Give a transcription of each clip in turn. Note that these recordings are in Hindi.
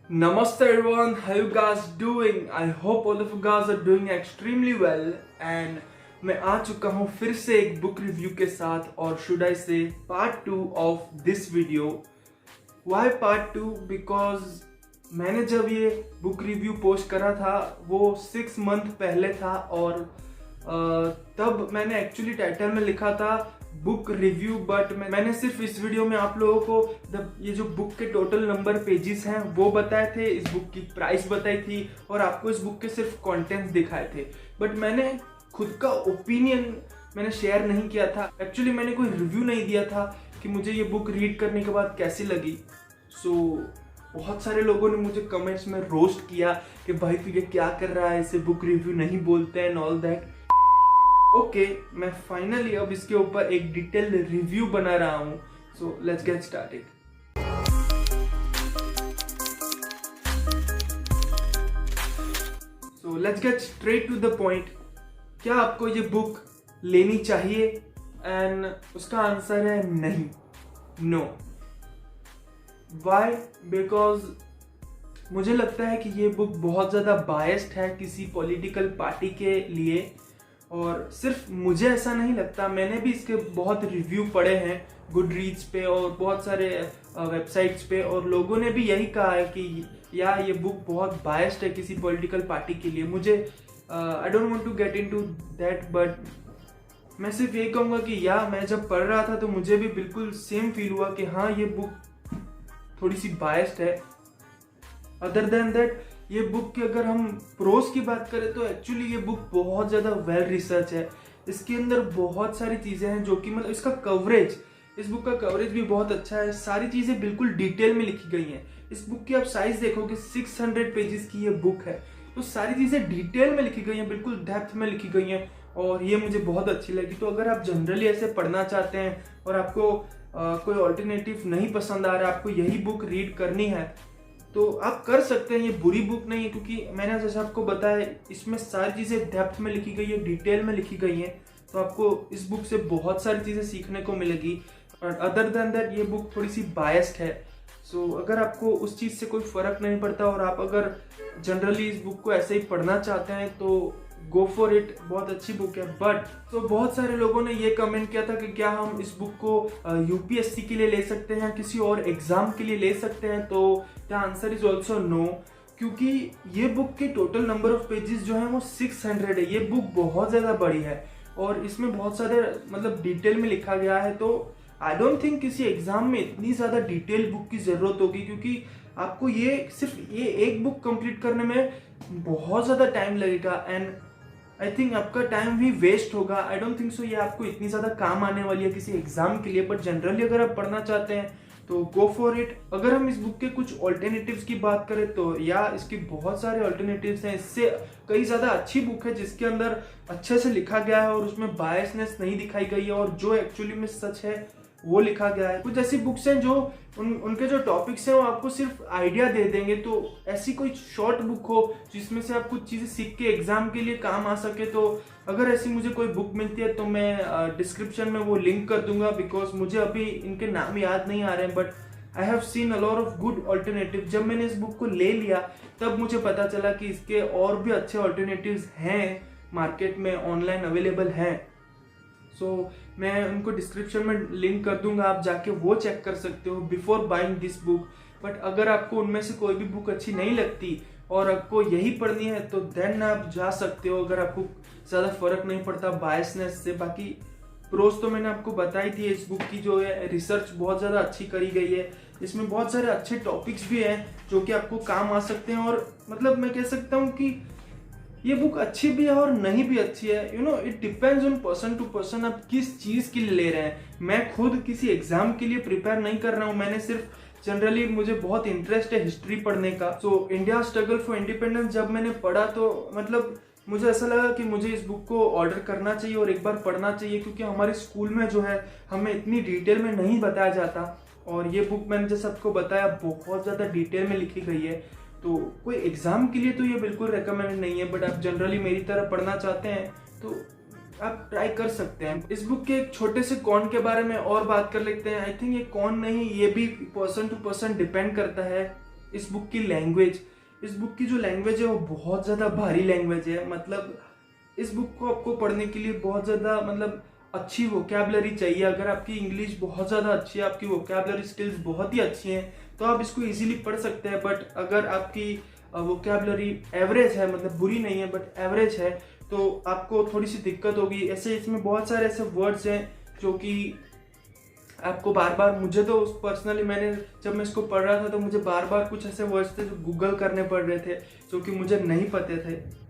Namaste everyone, how you guys doing? I hope all of you guys are doing extremely well and मैं आ चुका हूँ फिर से एक बुक रिव्यू के साथ और should I say part 2 of this video. Why part 2? Because मैंने जब ये बुक रिव्यू पोस्ट करा था वो 6 मंथ पहले था और तब मैंने एक्चुअली टाइटल में लिखा था बुक रिव्यू, बट मैंने सिर्फ इस वीडियो में आप लोगों को ये जो बुक के टोटल नंबर पेजेस हैं वो बताए थे, इस बुक की प्राइस बताई थी और आपको इस बुक के सिर्फ कंटेंट्स दिखाए थे। बट मैंने खुद का ओपिनियन मैंने शेयर नहीं किया था। एक्चुअली मैंने कोई रिव्यू नहीं दिया था कि मुझे ये बुक रीड करने के बाद कैसी लगी। बहुत सारे लोगों ने मुझे कमेंट्स में रोस्ट किया कि भाई तू ये क्या कर रहा है, इसे बुक रिव्यू नहीं बोलते हैं, ऑल दैट। ओके, मैं फाइनली अब इसके ऊपर एक डिटेल्ड रिव्यू बना रहा हूं। So let's get started. So let's get straight to the point. क्या आपको ये बुक लेनी चाहिए? एंड उसका आंसर है नहीं, नो। वाई? बिकॉज मुझे लगता है कि ये बुक बहुत ज़्यादा बायस्ड है किसी पॉलिटिकल पार्टी के लिए, और सिर्फ मुझे ऐसा नहीं लगता, मैंने भी इसके बहुत रिव्यू पढ़े हैं गुडरीड्स पे और बहुत सारे वेबसाइट्स पे, और लोगों ने भी यही कहा है कि यार ये बुक बहुत बायस्ड है किसी पॉलिटिकल पार्टी के लिए। मुझे I don't want to get into that, but मैं सिर्फ यही कहूँगा कि मैं जब पढ़ रहा था तो मुझे भी बिल्कुल सेम फील हुआ कि हाँ ये बुक थोड़ी सी बायस्ड है। अदर देन दैट ये बुक की अगर हम प्रोस की बात करें तो एक्चुअली ये बुक बहुत ज़्यादा वेल रिसर्च है। इसके अंदर बहुत सारी चीज़ें हैं जो कि मतलब इसका कवरेज, इस बुक का कवरेज भी बहुत अच्छा है। सारी चीज़ें बिल्कुल डिटेल में लिखी गई हैं। इस बुक की आप साइज देखोगे 600 पेजेस की ये बुक है, तो सारी चीज़ें डिटेल में लिखी गई हैं, बिल्कुल डेप्थ में लिखी गई हैं, और ये मुझे बहुत अच्छी लगी। तो अगर आप जनरली ऐसे पढ़ना चाहते हैं और आपको कोई ऑल्टरनेटिव नहीं पसंद आ रहा है, आपको यही बुक रीड करनी है, तो आप कर सकते हैं। ये बुरी बुक नहीं है, क्योंकि मैंने जैसे आपको बताया इसमें सारी चीज़ें डेप्थ में लिखी गई है, डिटेल में लिखी गई हैं, तो आपको इस बुक से बहुत सारी चीज़ें सीखने को मिलेगी। और अदर देन दैट ये बुक थोड़ी सी बायस्ड है। सो अगर आपको उस चीज़ से कोई फ़र्क नहीं पड़ता और आप अगर जनरली इस बुक को ऐसे ही पढ़ना चाहते हैं तो गो फॉर इट, बहुत अच्छी बुक है। बट तो बहुत सारे लोगों ने ये कमेंट किया था कि क्या हम इस बुक को यूपीएससी के लिए ले सकते हैं, किसी और एग्जाम के लिए ले सकते हैं? तो the answer is also no, क्योंकि ये बुक के टोटल नंबर ऑफ पेजेस जो है वो 600 है। ये बुक बहुत ज़्यादा बड़ी है और इसमें बहुत सारे मतलब डिटेल में लिखा गया है। तो आई डोंट थिंक किसी एग्जाम में इतनी ज़्यादा डिटेल बुक की ज़रूरत होगी, क्योंकि आपको ये सिर्फ ये एक बुक कंप्लीट करने में बहुत ज़्यादा टाइम लगेगा एंड आई थिंक आपका टाइम भी वेस्ट होगा। आई डोंट थिंक सो ये आपको इतनी ज़्यादा काम आने वाली है किसी एग्जाम के लिए। बट जनरली अगर आप पढ़ना चाहते हैं तो गो फॉर इट। अगर हम इस बुक के कुछ ऑल्टरनेटिव्स की बात करें तो इसकी बहुत सारे ऑल्टरनेटिव्स हैं। इससे कई ज़्यादा अच्छी बुक है जिसके अंदर अच्छे से लिखा गया है और उसमें बायसनेस नहीं दिखाई गई है और जो एक्चुअली में सच है वो लिखा गया है। कुछ ऐसी बुक्स हैं जो उनके जो टॉपिक्स हैं वो आपको सिर्फ आइडिया दे देंगे। तो ऐसी कोई शॉर्ट बुक हो जिसमें से आप कुछ चीज़ें सीख के एग्जाम के लिए काम आ सके, तो अगर ऐसी मुझे कोई बुक मिलती है तो मैं डिस्क्रिप्शन में वो लिंक कर दूंगा, बिकॉज मुझे अभी इनके नाम याद नहीं आ रहे हैं। But I have seen a lot of good alternative. जब मैंने इस बुक को ले लिया तब मुझे पता चला कि इसके और भी अच्छे ऑल्टरनेटिव्स हैं, मार्केट में ऑनलाइन अवेलेबल हैं। सो मैं उनको डिस्क्रिप्शन में लिंक कर दूंगा, आप जाके वो चेक कर सकते हो before buying this book. But अगर आपको उनमें से कोई भी बुक अच्छी नहीं लगती और आपको यही पढ़नी है तो देन आप जा सकते हो, अगर आपको ज़्यादा फर्क नहीं पड़ता बायसनेस से। बाकी प्रोस तो मैंने आपको बताई थी। इस बुक की जो है रिसर्च बहुत ज़्यादा अच्छी करी गई है। इसमें बहुत सारे अच्छे टॉपिक्स भी हैं जो कि आपको काम आ सकते हैं, और मतलब मैं कह सकता हूँ कि ये बुक अच्छी भी है और नहीं भी अच्छी है। It depends on person to person, आप किस चीज़ के लिए ले रहे हैं। मैं खुद किसी एग्जाम के लिए प्रिपेयर नहीं कर रहा हूँ, मैंने सिर्फ जनरली मुझे बहुत इंटरेस्ट है हिस्ट्री पढ़ने का। So India struggle for independence जब मैंने पढ़ा तो मतलब मुझे ऐसा लगा कि मुझे इस बुक को ऑर्डर करना चाहिए और एक बार पढ़ना चाहिए, क्योंकि हमारे स्कूल में जो है हमें इतनी डिटेल में नहीं बताया जाता। और ये बुक मैंने जैसे आपको बताया बहुत ज़्यादा डिटेल में लिखी गई है। तो कोई एग्जाम के लिए तो ये बिल्कुल रेकमेंडेड नहीं है, बट आप जनरली मेरी तरह पढ़ना चाहते हैं तो आप ट्राई कर सकते हैं। इस बुक के एक छोटे से कॉन के बारे में और बात कर लेते हैं। आई थिंक ये कॉन नहीं, ये भी पर्सन टू पर्सन डिपेंड करता है। इस बुक की लैंग्वेज, इस बुक की जो लैंग्वेज है वो बहुत ज़्यादा भारी लैंग्वेज है। मतलब इस बुक को आपको पढ़ने के लिए बहुत ज़्यादा मतलब अच्छी वोकैबलरी चाहिए। अगर आपकी इंग्लिश बहुत ज़्यादा अच्छी है, आपकी वोकैबलरी स्किल्स बहुत ही अच्छी हैं, तो आप इसको इजीली पढ़ सकते हैं। बट अगर आपकी वोकैबलरी एवरेज है, मतलब बुरी नहीं है बट एवरेज है, तो आपको थोड़ी सी दिक्कत होगी। ऐसे इसमें बहुत सारे ऐसे वर्ड्स हैं जो कि आपको बार बार, मुझे तो पर्सनली मैंने जब मैं इसको पढ़ रहा था तो मुझे बार बार कुछ ऐसे वर्ड्स थे जो गूगल करने पड़ रहे थे जो कि मुझे नहीं पते थे।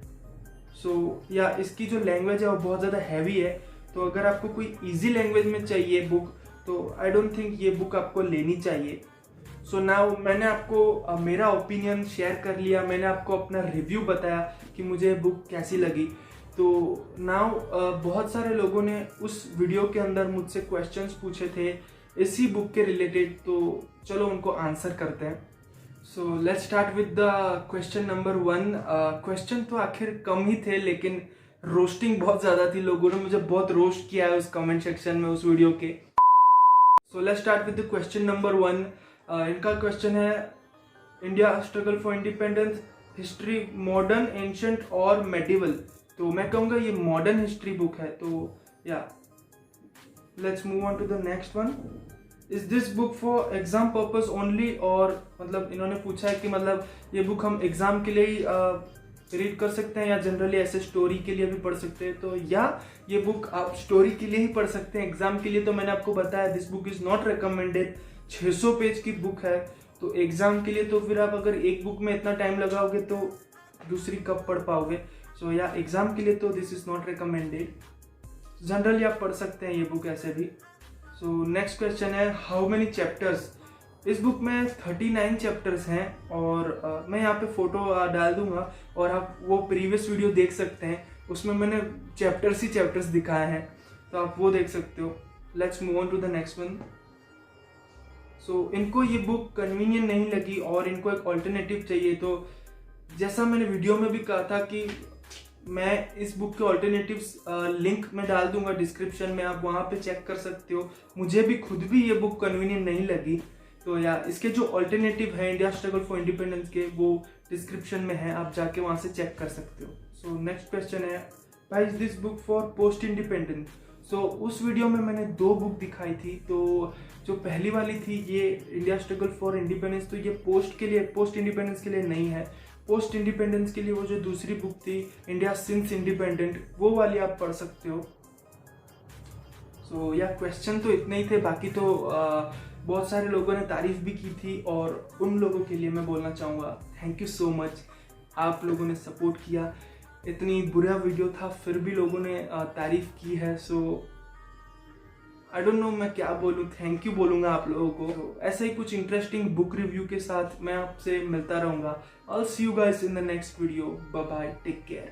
या इसकी जो लैंग्वेज है वो बहुत ज़्यादा हैवी है। तो अगर आपको कोई इजी लैंग्वेज में चाहिए बुक, तो आई डोंट थिंक ये बुक आपको लेनी चाहिए। नाउ मैंने आपको मेरा ओपिनियन शेयर कर लिया, मैंने आपको अपना रिव्यू बताया कि मुझे बुक कैसी लगी। तो नाउ बहुत सारे लोगों ने उस वीडियो के अंदर मुझसे क्वेश्चंस पूछे थे इसी बुक के रिलेटेड, तो चलो उनको आंसर करते हैं। So let's start with the question number 1। Question तो आखिर कम ही थे लेकिन रोस्टिंग बहुत ज़्यादा थी, लोगों ने मुझे बहुत रोस्ट किया है उस कमेंट सेक्शन में उस वीडियो के। So let's start with the question number 1। इनका क्वेश्चन है, India struggle for independence, history modern, ancient और मेडिवल। तो मैं कहूँगा ये मॉडर्न हिस्ट्री बुक है। तो या let's move on to the next one. Is this book for exam purpose only, और मतलब इन्होंने पूछा है कि मतलब ये बुक हम एग्जाम के लिए ही रीड कर सकते हैं या जनरली ऐसे स्टोरी के लिए भी पढ़ सकते हैं। तो या ये बुक आप स्टोरी के लिए ही पढ़ सकते हैं, एग्जाम के लिए तो मैंने आपको बताया this book is not recommended. 600 page की बुक है, तो एग्जाम के लिए तो फिर आप अगर एक बुक में इतना टाइम लगाओगे तो दूसरी कब पढ़ पाओगे। या एग्जाम के लिए तो this is not recommended, generally आप पढ़ सकते हैं ये बुक ऐसे भी। नेक्स्ट क्वेश्चन है, हाउ मेनी चैप्टर्स। इस बुक में 39 चैप्टर्स हैं और मैं यहाँ पे फोटो डाल दूंगा और आप वो प्रीवियस वीडियो देख सकते हैं, उसमें मैंने चैप्टर्स ही चैप्टर्स दिखाए हैं, तो आप वो देख सकते हो। Let's move on to the next one. इनको ये बुक कन्वीनियंट नहीं लगी और इनको एक ऑल्टरनेटिव चाहिए। तो जैसा मैंने वीडियो में भी कहा था कि मैं इस बुक के ऑल्टरनेटिव्स लिंक में डाल दूंगा डिस्क्रिप्शन में, आप वहाँ पे चेक कर सकते हो। मुझे भी खुद भी ये बुक कन्वीनियंट नहीं लगी, तो या इसके जो ऑल्टरनेटिव है इंडिया स्ट्रगल फॉर इंडिपेंडेंस के, वो डिस्क्रिप्शन में है, आप जाके वहाँ से चेक कर सकते हो। नेक्स्ट क्वेश्चन है, why is this book for post independence. उस वीडियो में मैंने 2 बुक दिखाई थी। तो जो पहली वाली थी ये इंडिया स्ट्रगल फॉर इंडिपेंडेंस, तो ये पोस्ट इंडिपेंडेंस के लिए नहीं है। पोस्ट इंडिपेंडेंस के लिए वो जो दूसरी बुक थी इंडिया सिंस इंडिपेंडेंट, वो वाली आप पढ़ सकते हो। या क्वेश्चन तो इतने ही थे, बाकी तो बहुत सारे लोगों ने तारीफ भी की थी और उन लोगों के लिए मैं बोलना चाहूँगा थैंक यू सो मच। आप लोगों ने सपोर्ट किया, इतनी बुरा वीडियो था फिर भी लोगों ने तारीफ की है। आई डोंट नो मैं क्या बोलूँ, थैंक यू बोलूँगा आप लोगों को। ऐसे ही कुछ इंटरेस्टिंग बुक रिव्यू के साथ मैं आपसे मिलता रहूँगा। I'll see you guys in the next video. Bye bye, take care.